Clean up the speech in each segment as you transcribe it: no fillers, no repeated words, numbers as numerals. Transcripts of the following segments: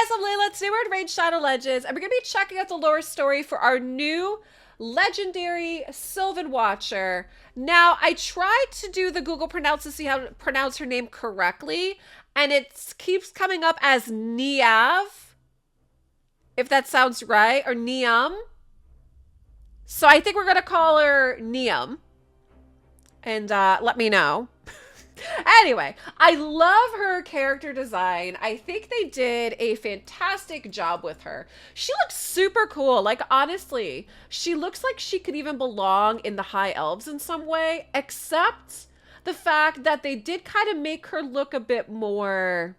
guys, I'm Layla. Today we're in Raid Shadow Legends, and we're going to be checking out the lore story for our new legendary Sylvan Watcher. Now, I tried to do the Google pronounce to see how to pronounce her name correctly, and it keeps coming up as Niamhe, if that sounds right, or Niamhe. So I think we're going to call her Niamhe, and let me know. Anyway, I love her character design. I think they did a fantastic job with her. She looks super cool. Like, honestly, she looks like she could even belong in the High Elves in some way, except the fact that they did kind of make her look a bit more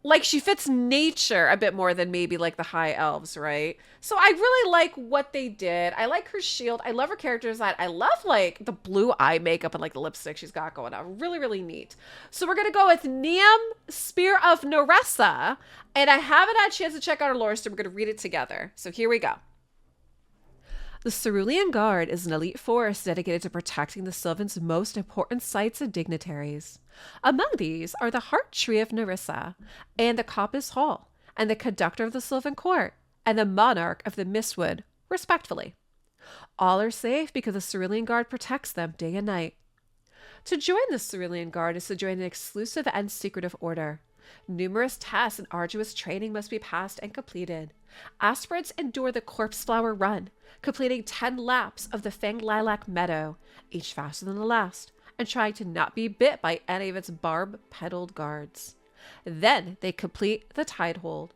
like she fits nature a bit more than maybe like the High Elves, right? So I really like what they did. I like her shield. I love her character design. I love like the blue eye makeup and like the lipstick she's got going on. Really, really neat. So we're going to go with Niamhe, Spear of Nyresa. And I haven't had a chance to check out her lore, so we're going to read it together. So here we go. The Cerulean Guard is an elite force dedicated to protecting the Sylvan's most important sites and dignitaries. Among these are the Heart Tree of Nyresa, and the Coppice Hall, and the Conductor of the Sylvan Court, and the Monarch of the Mistwood, respectively. All are safe because the Cerulean Guard protects them day and night. To join the Cerulean Guard is to join an exclusive and secretive order. Numerous tests and arduous training must be passed and completed. Aspirants endure the Corpse Flower Run, completing 10 laps of the Fanged Lilac Meadow, each faster than the last, and trying to not be bit by any of its barb-petaled guards. Then they complete the Tidehold,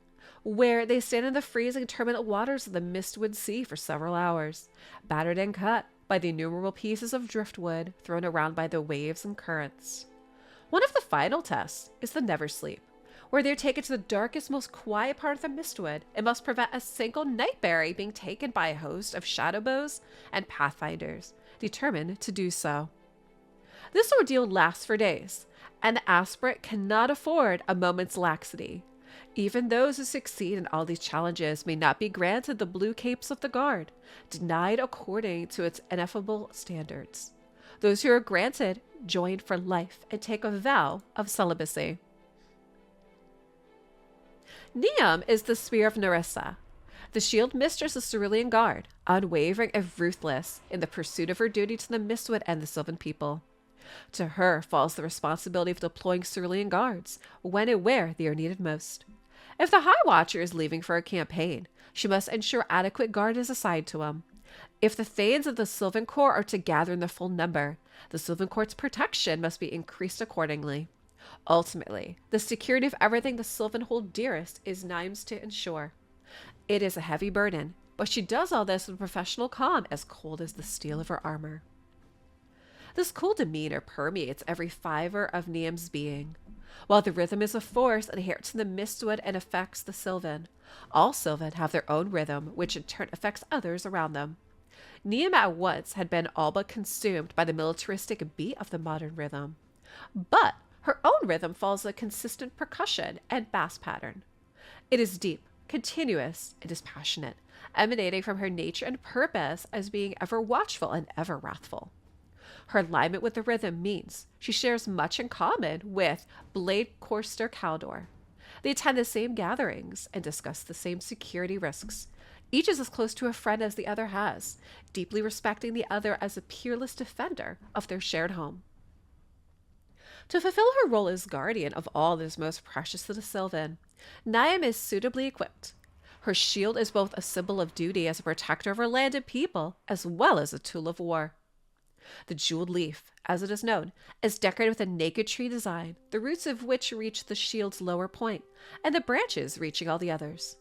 where they stand in the freezing turbulent waters of the Mistwood Sea for several hours, battered and cut by the innumerable pieces of driftwood thrown around by the waves and currents. One of the final tests is the Never Sleep, where they're taken to the darkest, most quiet part of the Mistwood and must prevent a single nightberry being taken by a host of shadowbows and pathfinders, determined to do so. This ordeal lasts for days, and the aspirant cannot afford a moment's laxity. Even those who succeed in all these challenges may not be granted the blue capes of the Guard, denied according to its ineffable standards. Those who are granted join for life and take a vow of celibacy. Niamhe is the Spear of Nyresa, the shield mistress of Cerulean Guard, unwavering and ruthless in the pursuit of her duty to the Mistwood and the Sylvan people. To her falls the responsibility of deploying Cerulean Guards when and where they are needed most. If the High Watcher is leaving for a campaign, she must ensure adequate guard is assigned to him. If the Thanes of the Sylvan Court are to gather in the full number, the Sylvan Court's protection must be increased accordingly. Ultimately, the security of everything the Sylvan hold dearest is Niamhe's to ensure. It is a heavy burden, but she does all this with professional calm as cold as the steel of her armor. This cool demeanor permeates every fiber of Niamhe's being. While the rhythm is a force inherent to the Mistwood and affects the Sylvan, all Sylvan have their own rhythm, which in turn affects others around them. Niamhe at once had been all but consumed by the militaristic beat of the modern rhythm. But her own rhythm follows a consistent percussion and bass pattern. It is deep, continuous, and dispassionate, emanating from her nature and purpose as being ever watchful and ever wrathful. Her alignment with the rhythm means she shares much in common with Blade Corster Caldor. They attend the same gatherings and discuss the same security risks. Each is as close to a friend as the other has, deeply respecting the other as a peerless defender of their shared home. To fulfill her role as guardian of all that is most precious to the Sylvan, Niamhe is suitably equipped. Her shield is both a symbol of duty as a protector of her land and people, as well as a tool of war. The jeweled leaf, as it is known, is decorated with a naked tree design, the roots of which reach the shield's lower point, and the branches reaching all the others.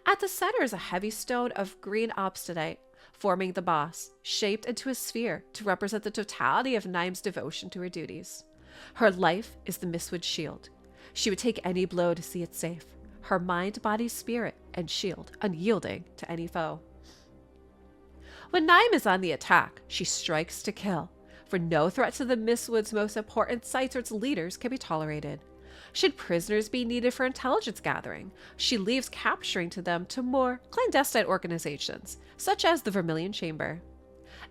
At the center is a heavy stone of green obsidianite, forming the boss, shaped into a sphere to represent the totality of Niamhe's devotion to her duties. Her life is the Mistwood shield. She would take any blow to see it safe, her mind, body, spirit, and shield unyielding to any foe. When Niamhe is on the attack, she strikes to kill, for no threat to the Mistwood's most important sites or its leaders can be tolerated. Should prisoners be needed for intelligence gathering, she leaves capturing to them to more clandestine organizations, such as the Vermilion Chamber.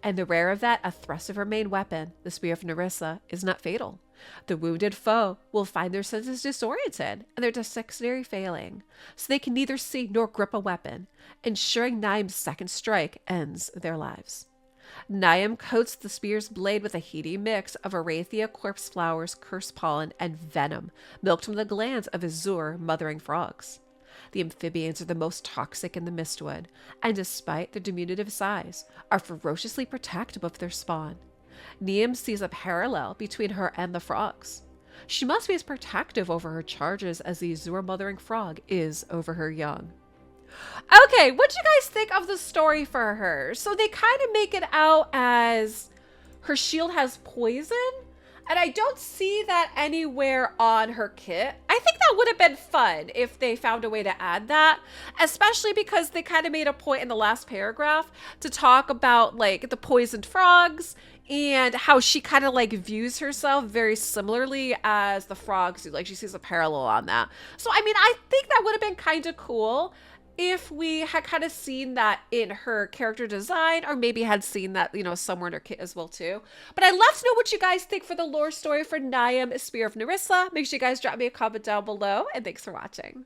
And the rare of that, a thrust of her main weapon, the Spear of Nyresa, is not fatal, The wounded foe will find their senses disoriented and their dexterity failing, so they can neither see nor grip a weapon, ensuring Niamhe's second strike ends their lives. Niamhe coats the spear's blade with a heady mix of Arathia corpse flowers, curse pollen, and venom milked from the glands of azure mothering frogs. The amphibians are the most toxic in the Mistwood, and despite their diminutive size, are ferociously protective of their spawn. Niamhe sees a parallel between her and the frogs. She must be as protective over her charges as the azure mothering frog is over her young. Okay, what do you guys think of the story for her? So they kind of make it out as her shield has poison, and I don't see that anywhere on her kit. I think that would have been fun if they found a way to add that, especially because they kind of made a point in the last paragraph to talk about like the poisoned frogs and how she kind of like views herself very similarly as the frogs do. Like she sees a parallel on that. So, I mean, I think that would have been kind of cool if we had kind of seen that in her character design, or maybe had seen that, you know, somewhere in her kit as well too. But I'd love to know what you guys think for the lore story for Niamhe, Spear of Nyresa. Make sure you guys drop me a comment down below, and thanks for watching.